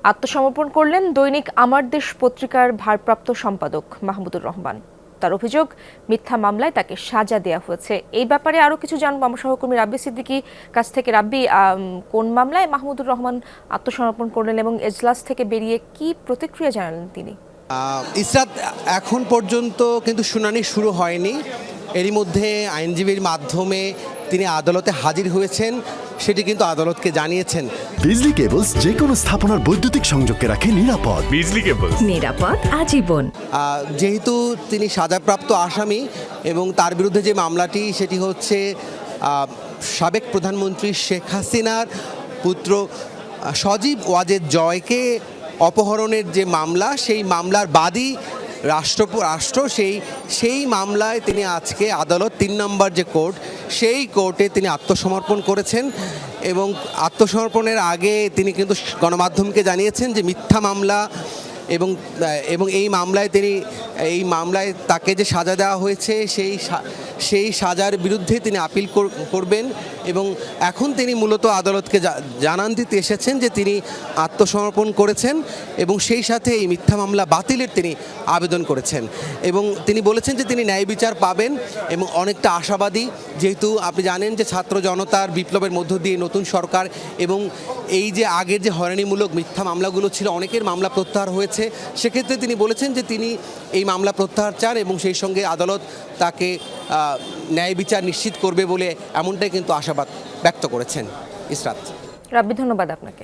আত্মসমর্পণ করলেন দৈনিক আমার দেশ পত্রিকার ভারপ্রাপ্ত সম্পাদক মাহমুদুর রহমান। তার অভিযোগ, মিথ্যা মামলায় তাকে সাজা দেওয়া হয়েছে। এই ব্যাপারে আরো কিছু জানবো আমার সহকর্মী রাব্বি সিদ্দিকী কাছ থেকে। রাব্বি, কোন মামলায় মাহমুদুর রহমান আত্মসমর্পণ করলেন এবং এজলাস থেকে বেরিয়ে কি প্রতিক্রিয়া জানালেন তিনি? ইসরাত, এখন পর্যন্ত কিন্তু শুনানি শুরু হয়নি। এরই মধ্যে আইনজীবীর মাধ্যমে তিনি আদালতে হাজির হয়েছেন, সেটি কিন্তু আদালতকে জানিয়েছেন। বিজলি কেবলস যে কোনো স্থাপনার বৈদ্যুতিক সংযোগকে রাখে নিরাপদ। বিজলি কেবলস, নিরাপদ আজীবন। যেহেতু তিনি সাজাপ্রাপ্ত আসামি এবং তার বিরুদ্ধে যে মামলাটি সেটি হচ্ছে সাবেক প্রধানমন্ত্রী শেখ হাসিনার পুত্র সজীব ওয়াজেদ জয়কে অপহরণের যে মামলা, সেই মামলার বাদী রাষ্ট্র সেই মামলায় তিনি আজকে আদালত ৩ নম্বর যে কোর্ট, সেই কোর্টে তিনি আত্মসমর্পণ করেছেন। এবং আত্মসমর্পণের আগে তিনি কিন্তু গণমাধ্যমকে জানিয়েছেন যে মিথ্যা মামলা এবং এই মামলায় তাকে যে সাজা দেওয়া হয়েছে সেই সাজার বিরুদ্ধে তিনি আপিল করবেন। এবং এখন তিনি মূলত আদালতকে জানান দিতে এসেছেন যে তিনি আত্মসমর্পণ করেছেন এবং সেই সাথে এই মিথ্যা মামলা বাতিলের তিনি আবেদন করেছেন। এবং তিনি বলেছেন যে তিনি ন্যায় বিচার পাবেন এবং অনেকটা আশাবাদী, যেহেতু আপনি জানেন যে ছাত্র জনতার বিপ্লবের মধ্য দিয়ে নতুন সরকার এবং এই যে আগের যে হয়রানিমূলক মিথ্যা মামলাগুলো ছিল, অনেকের মামলা প্রত্যাহার হয়েছে। সেক্ষেত্রে তিনি বলেছেন যে তিনি এই মামলা প্রত্যাহার চান এবং সেই সঙ্গে আদালত তাকে ন্যায় বিচার নিশ্চিত করবে বলে এমনটাই কিন্তু আশাবাদ ব্যক্ত করেছেন। ইসরাত। রাব্বি, ধন্যবাদ আপনাকে।